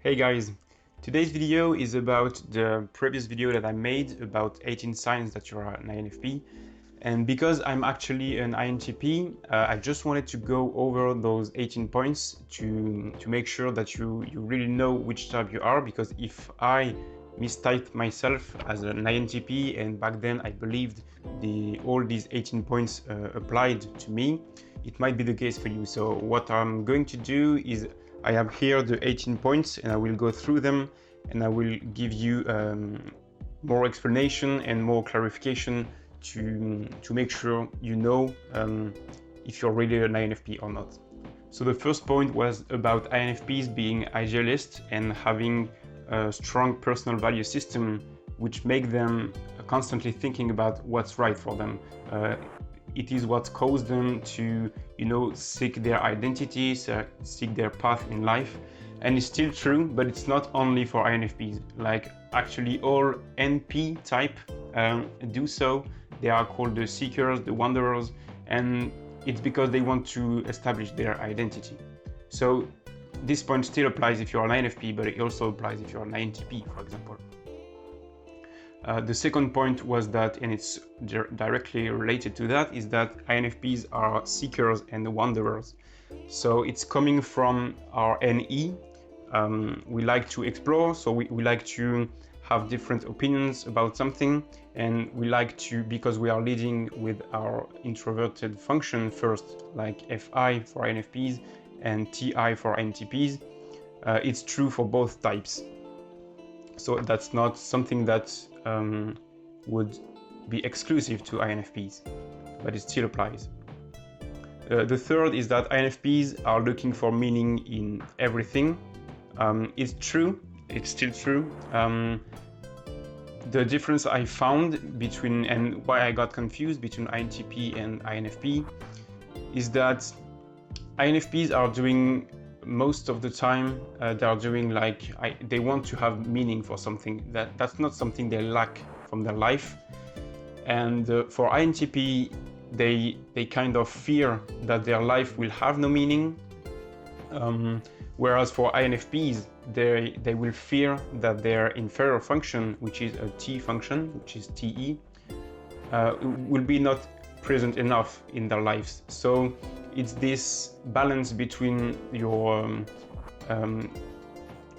Hey guys, today's video is about the previous video that I made about 18 signs that you are an INFP. And because I'm actually an INTP, I just wanted to go over those 18 points to make sure that you really know which type you are, because if I mistyped myself as an INTP and back then I believed all these 18 points applied to me, it might be the case for you. So what I'm going to do is I have here the 18 points and I will go through them and I will give you more explanation and more clarification to make sure you know if you're really an INFP or not. So the first point was about INFPs being idealists and having a strong personal value system which make them constantly thinking about what's right for them. It is what caused them to, seek their identities, seek their path in life. And it's still true, but it's not only for INFPs. Like actually all NP type do so. They are called the seekers, the wanderers, and it's because they want to establish their identity. So this point still applies if you're an INFP, but it also applies if you're an INTP, for example. The second point was that, and it's directly related to that, is that INFPs are seekers and wanderers. So it's coming from our NE. We like to explore, so we like to have different opinions about something, and we like to, because we are leading with our introverted function first, like Fi for INFPs and TI for INTPs. It's true for both types. So that's not something that would be exclusive to INFPs, but it still applies. The third is that INFPs are looking for meaning in everything. It's true, it's still true. The difference I found between, and why I got confused between INTP and INFP, is that INFPs are doing most of the time, they are doing they want to have meaning for something. That's not something they lack from their life. And for INTP, they kind of fear that their life will have no meaning. Whereas for INFPs, they will fear that their inferior function, which is a T function, which is TE, will be not present enough in their lives. So it's this balance between your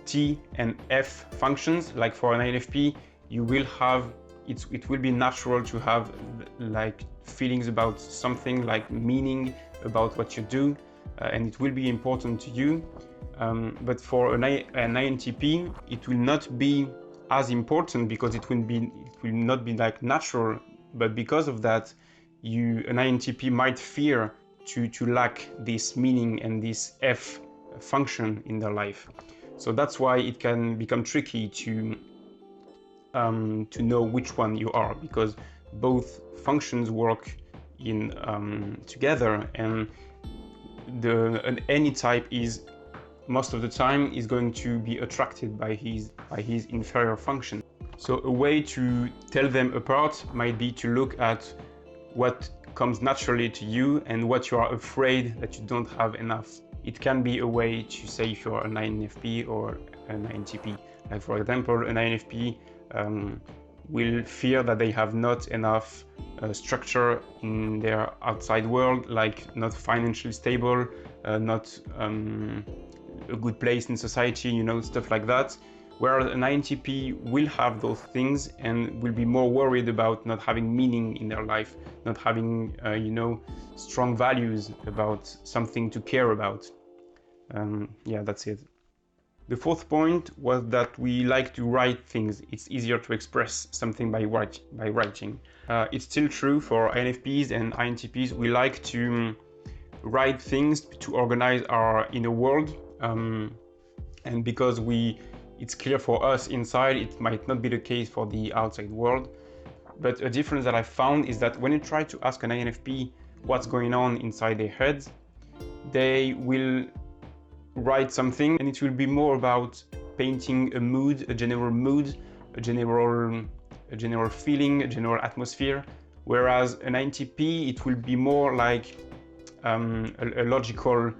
T and F functions. Like for an INFP, you will have, it will be natural to have like feelings about something, like meaning about what you do, and it will be important to you. But for an INTP, it will not be as important because it will not be like natural. But because of that, an INTP might fear to lack this meaning and this F function in their life. So that's why it can become tricky to know which one you are, because both functions work in together, and any type is most of the time is going to be attracted by his inferior function. So a way to tell them apart might be to look at what comes naturally to you and what you are afraid that you don't have enough. It can be a way to say if you're an INFP or an INTP. Like for example, an INFP will fear that they have not enough structure in their outside world, like not financially stable, not a good place in society, stuff like that. Whereas an INTP will have those things and will be more worried about not having meaning in their life, not having, strong values about something to care about. Yeah, that's it. The fourth point was that we like to write things. It's easier to express something by writing. It's still true for INFPs and INTPs. We like to write things to organize our inner world. And because it's clear for us inside, it might not be the case for the outside world. But a difference that I found is that when you try to ask an INFP what's going on inside their heads, they will write something, and it will be more about painting a mood, a general feeling, a general atmosphere. Whereas an INTP, it will be more like a logical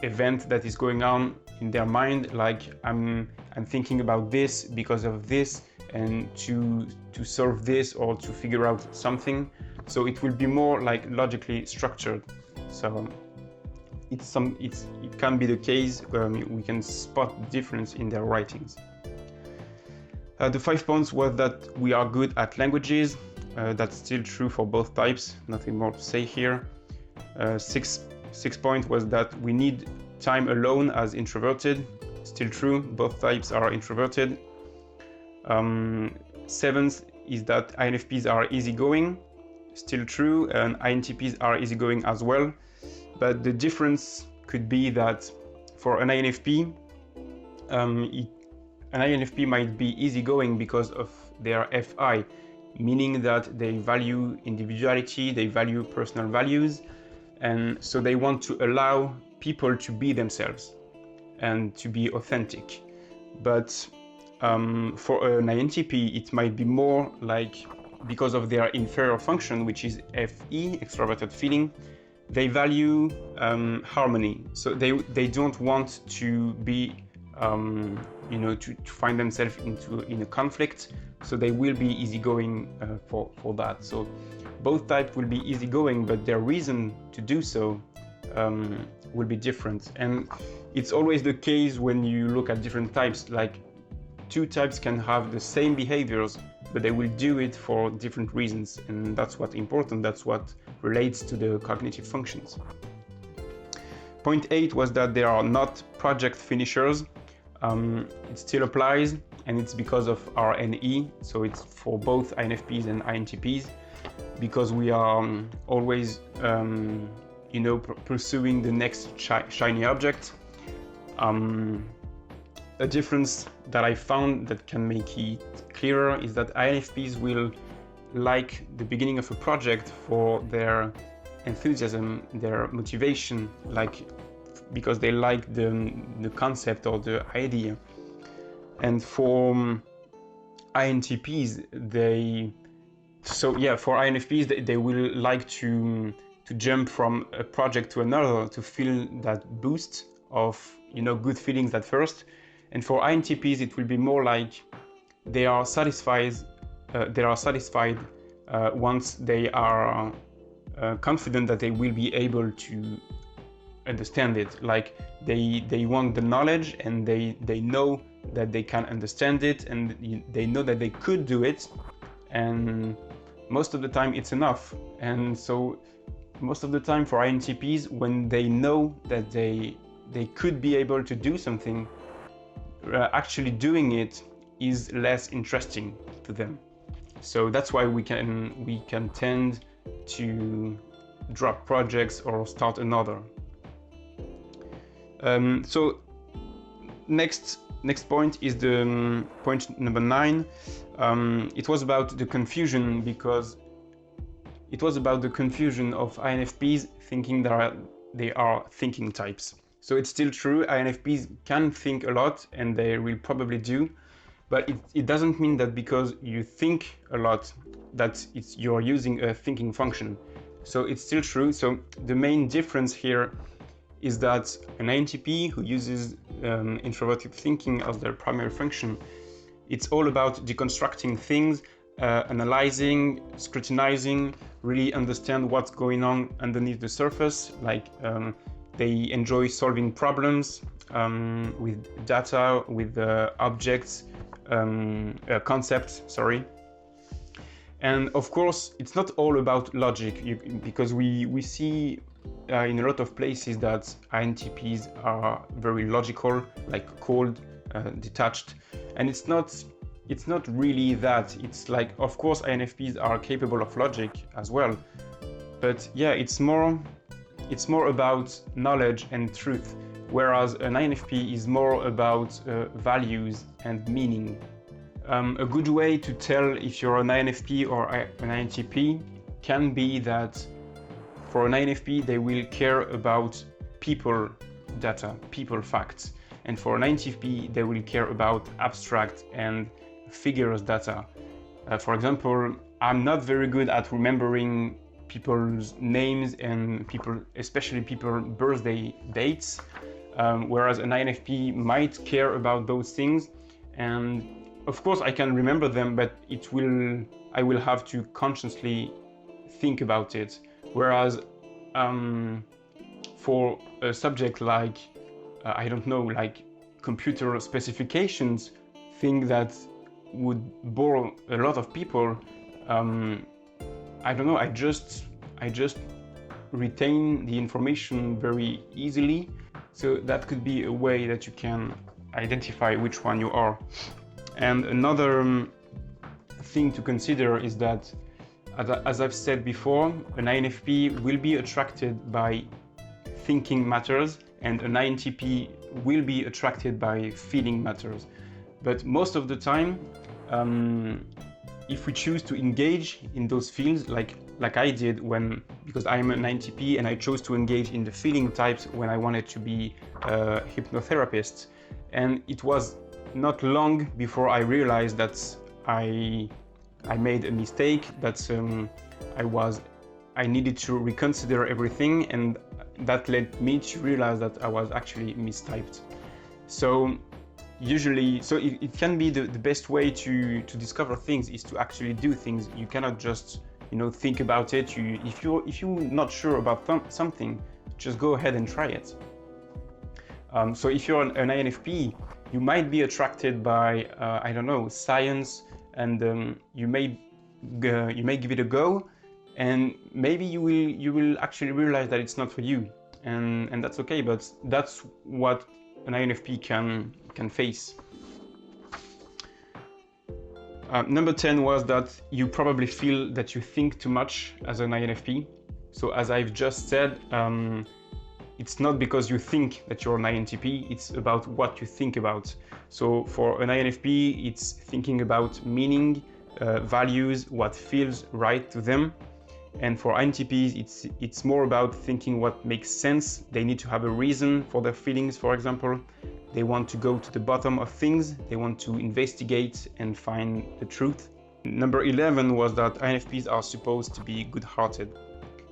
event that is going on in their mind, like I'm thinking about this because of this, and to solve this or to figure out something. So it will be more like logically structured. So it can be the case. We can spot the difference in their writings. The 5 points was that we are good at languages. That's still true for both types. Nothing more to say here. 6 point was that we need time alone as introverted. Still true. Both types are introverted. 7th is that INFPs are easygoing. Still true. And INTPs are easygoing as well. But the difference could be that for an INFP, an INFP might be easygoing because of their Fi, meaning that they value individuality, they value personal values, and so they want to allow people to be themselves and to be authentic. But for an INTP, it might be more like, because of their inferior function, which is Fe, extroverted feeling, they value harmony. So they don't want to be to find themselves in a conflict. So they will be easygoing for that. So both types will be easygoing, but their reason to do so will be different. And it's always the case when you look at different types. Like, 2 types can have the same behaviors, but they will do it for different reasons. And that's what's important. That's what relates to the cognitive functions. Point 8 was that they are not project finishers. It still applies, and it's because of our NE. So it's for both INFPs and INTPs, because we are always pursuing the next shiny object. A difference that I found that can make it clearer is that INFPs will like the beginning of a project for their enthusiasm, their motivation, because they like the concept or the idea. And for INTPs, for INFPs, they will like to jump from a project to another to feel that boost of good feelings at first. And for INTPs, it will be more like they are satisfied. Once they are confident that they will be able to understand it. Like they want the knowledge, and they know that they can understand it, and they know that they could do it, and most of the time it's enough. And so most of the time for INTPs, when they know that they could be able to do something, actually doing it is less interesting to them. So that's why we can tend to drop projects or start another. So next point is the point number 9. It was about the confusion, because it was about the confusion of INFPs thinking that they are thinking types. So it's still true, INFPs can think a lot, and they will probably do, but it doesn't mean that because you think a lot that you're using a thinking function. So it's still true. So the main difference here is that an INTP who uses introverted thinking as their primary function, it's all about deconstructing things, analyzing, scrutinizing, really understand what's going on underneath the surface. They enjoy solving problems with data, with objects, concepts, And of course, it's not all about logic, because we see in a lot of places that INTPs are very logical, like cold, detached, and it's not really that. It's like, of course, INFPs are capable of logic as well, but yeah, it's more about knowledge and truth, whereas an INFP is more about values and meaning. A good way to tell if you're an INFP or an INTP can be that for an INFP, they will care about people data, people facts. And for an INTP, they will care about abstract and figures data. For example, I'm not very good at remembering people's names and especially people's birthday dates. whereas an INFP might care about those things. And of course I can remember them, but I will have to consciously think about it. Whereas for a subject like, I don't know, like computer specifications, thing that would bore a lot of people, I don't know, I just retain the information very easily. So that could be a way that you can identify which one you are. And another thing to consider is that, as I've said before, an INFP will be attracted by thinking matters, and an INTP will be attracted by feeling matters. But most of the time, if we choose to engage in those fields, like I did because I'm an INTP and I chose to engage in the feeling types when I wanted to be a hypnotherapist. And it was not long before I realized that I made a mistake, that I needed to reconsider everything, and that led me to realize that I was actually mistyped. So usually, it can be the best way to discover things is to actually do things. You cannot just think about it. If you're not sure about something, just go ahead and try it. So if you're an INFP, you might be attracted by I don't know, science, and you may give it a go, and maybe you will actually realize that it's not for you, and that's okay. But that's what an INFP can face. Number 10 was that you probably feel that you think too much as an INFP. So as I've just said, it's not because you think that you're an INTP, it's about what you think about. So for an INFP, it's thinking about meaning, values, what feels right to them. And for INTPs, it's more about thinking what makes sense. They need to have a reason for their feelings, for example. They want to go to the bottom of things. They want to investigate and find the truth. Number 11 was that INFPs are supposed to be good-hearted.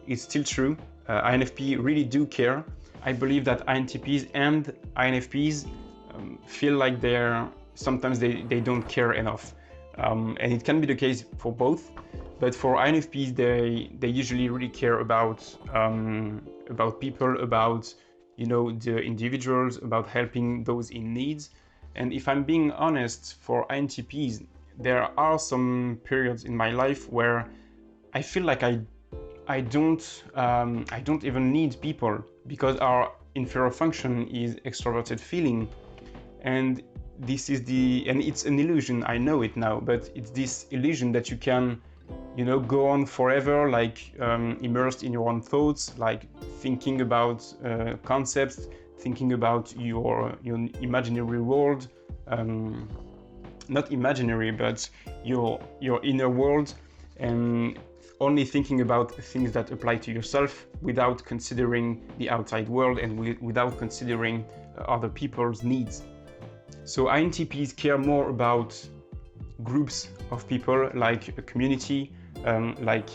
It's still true. INFP really do care. I believe that INTPs and INFPs feel like sometimes they don't care enough. And it can be the case for both. But for INFPs, they usually really care about people, about the individuals, about helping those in need. And if I'm being honest, for INTPs, there are some periods in my life where I feel like I don't even need people, because our inferior function is extroverted feeling, and it's an illusion. I know it now, but it's this illusion that you can go on forever, like immersed in your own thoughts, like thinking about concepts, thinking about your imaginary world, not imaginary, but your inner world, and only thinking about things that apply to yourself without considering the outside world and without considering other people's needs. So INTPs care more about groups of people, like a community, like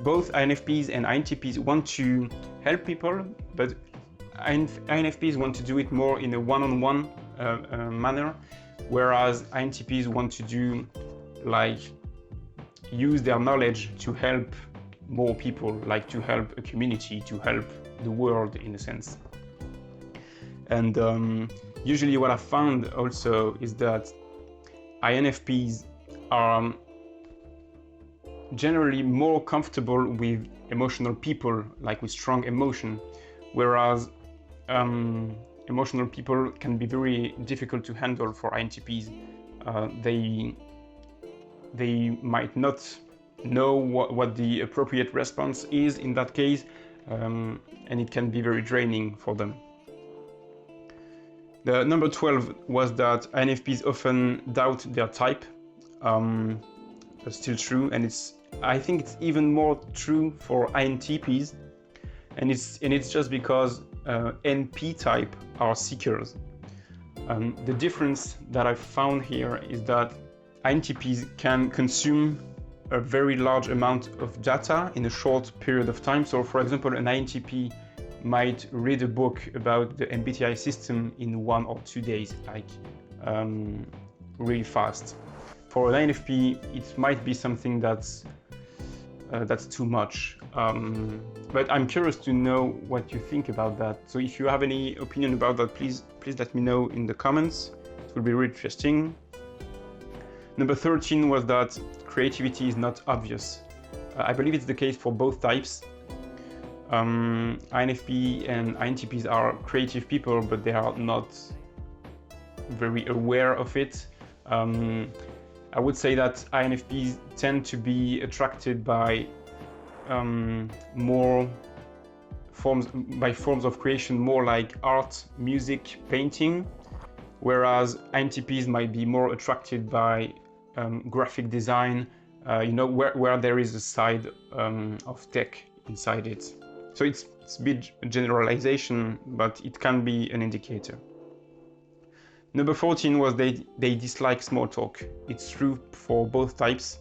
both INFPs and INTPs want to help people, but INFPs want to do it more in a one-on-one manner, whereas INTPs want to do use their knowledge to help more people, like to help a community, to help the world in a sense. And usually what I found also is that INFPs are generally more comfortable with emotional people, like with strong emotion, whereas emotional people can be very difficult to handle for INTPs. They might not know what the appropriate response is in that case, and it can be very draining for them. The number 12 was that INFPs often doubt their type. That's still true, and I think it's even more true for INTPs, and it's just because NP type are seekers. The difference that I've found here is that INTPs can consume a very large amount of data in a short period of time. So for example, an INTP might read a book about the MBTI system in 1 or 2 days, like really fast. For an INFP, it might be something that's too much. But I'm curious to know what you think about that. So if you have any opinion about that, please let me know in the comments. It will be really interesting. Number 13 was that creativity is not obvious. I believe it's the case for both types. INFP and INTPs are creative people, but they are not very aware of it. I would say that INFPs tend to be attracted by forms of creation, more like art, music, painting, whereas INTPs might be more attracted by graphic design, where there is a side of tech inside it. So it's a bit generalization, but it can be an indicator. Number 14 was they dislike small talk. It's true for both types.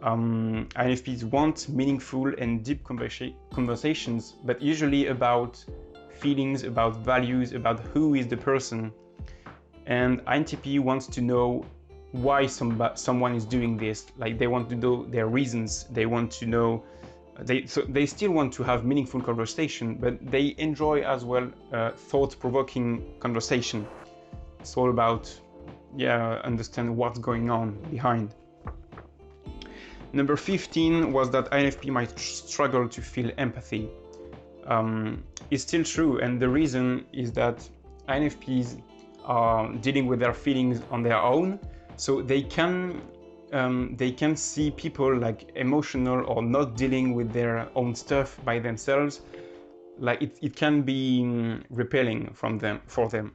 INFPs want meaningful and deep conversations, but usually about feelings, about values, about who is the person. And INTP wants to know why someone is doing this. Like, they want to know their reasons. They want to know. They still want to have meaningful conversation, but they enjoy as well thought-provoking conversation. It's all about, understand what's going on behind. Number 15 was that INFP might struggle to feel empathy. It's still true, and the reason is that INFPs are dealing with their feelings on their own, so they can see people like emotional or not dealing with their own stuff by themselves. Like it can be repelling for them.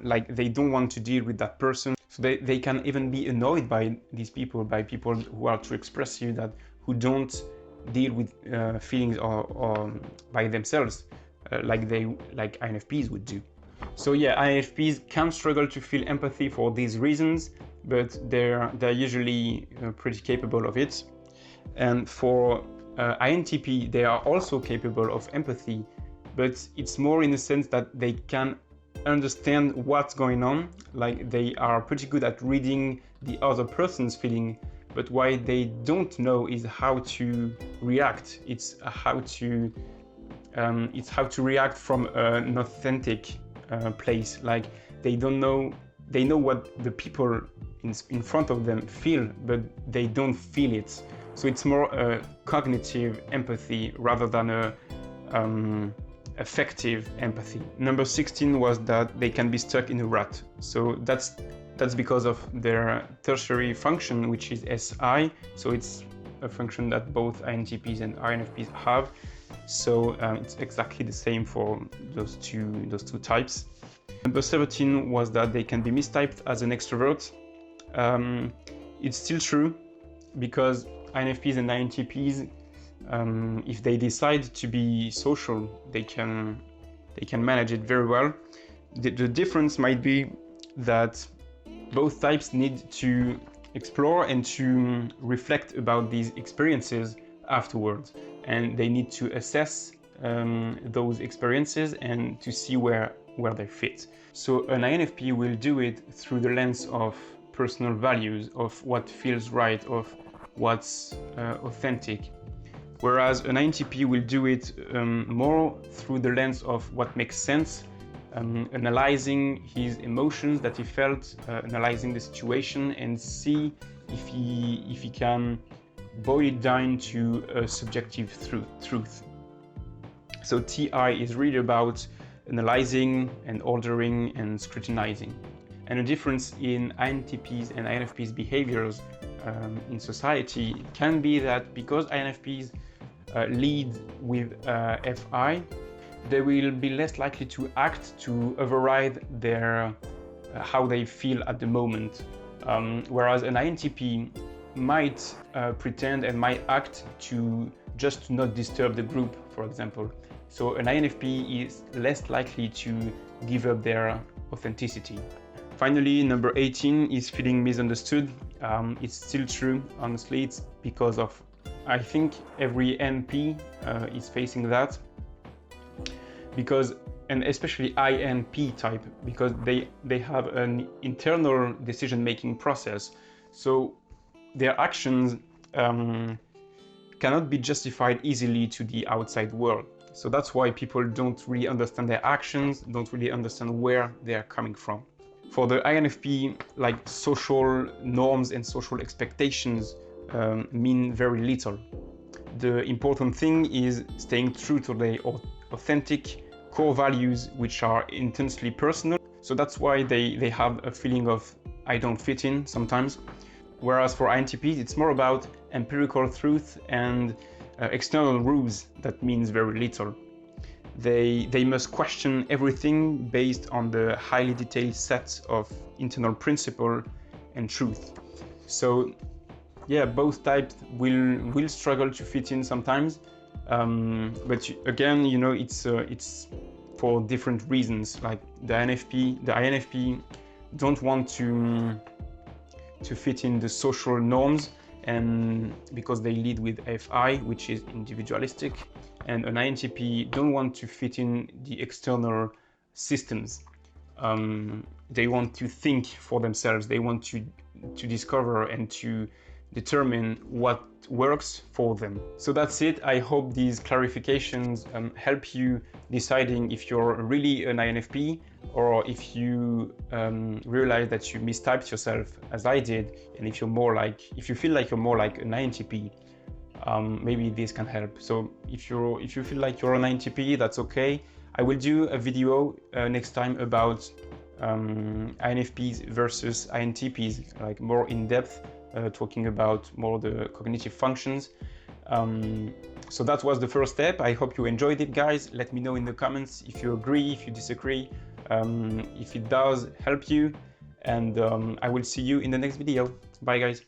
Like they don't want to deal with that person. So they can even be annoyed by these people, by people who are too expressive, who don't deal with feelings or by themselves, like INFPs would do. So INFPs can struggle to feel empathy for these reasons, but they're usually pretty capable of it. And for INTP, they are also capable of empathy, but it's more in the sense that they can understand what's going on. Like, they are pretty good at reading the other person's feeling, but what they don't know is how to react. It's how to react from an authentic place. Like, they know what the people in front of them feel, but they don't feel it. So it's more a cognitive empathy rather than a effective empathy. Number 16 was that they can be stuck in a rut. So that's because of their tertiary function, which is SI. So it's a function that both INTPs and INFPs have. So it's exactly the same for those two types. Number 17 was that they can be mistyped as an extrovert. It's still true, because INFPs and INTPs, if they decide to be social, they can manage it very well. The difference might be that both types need to explore and to reflect about these experiences afterwards, and they need to assess those experiences and to see where they fit. So an INFP will do it through the lens of personal values, of what feels right, of what's authentic. Whereas an INTP will do it more through the lens of what makes sense, analyzing his emotions that he felt, analyzing the situation, and see if he can boil it down to a subjective truth. So TI is really about analyzing and ordering and scrutinizing. And the difference in INTPs and INFPs behaviors in society can be that because INFPs lead with FI, they will be less likely to act to override their how they feel at the moment, whereas an INTP might pretend and might act to just not disturb the group, for example. So an INFP is less likely to give up their authenticity. Finally, number 18 is feeling misunderstood. It's still true, honestly. It's because of, I think every NP is facing that. because, and especially INP type, because they have an internal decision-making process. So their actions cannot be justified easily to the outside world. So that's why people don't really understand their actions, don't really understand where they're coming from. For the INFP, like social norms and social expectations mean very little. The important thing is staying true to their authentic core values, which are intensely personal. So that's why they have a feeling of I don't fit in sometimes. Whereas for INTPs, it's more about empirical truth and external rules that means very little. They must question everything based on the highly detailed set of internal principle and truth. So yeah, both types will struggle to fit in sometimes, but again, you know, it's for different reasons. Like the INFP don't want to fit in the social norms, and because they lead with Fi, which is individualistic, and an INTP don't want to fit in the external systems. They want to think for themselves. They want to discover and to determine what works for them. So that's it. I hope these clarifications help you deciding if you're really an INFP or if you realize that you mistyped yourself as I did, and if you feel like you're more like an INTP, maybe this can help. So if you feel like you're an INTP, that's okay. I will do a video next time about INFPs versus INTPs, like more in depth, talking about more the cognitive functions. So that was the first step. I hope you enjoyed it, guys. Let me know in the comments if you agree, if you disagree, if it does help you, and I will see you in the next video. Bye, guys.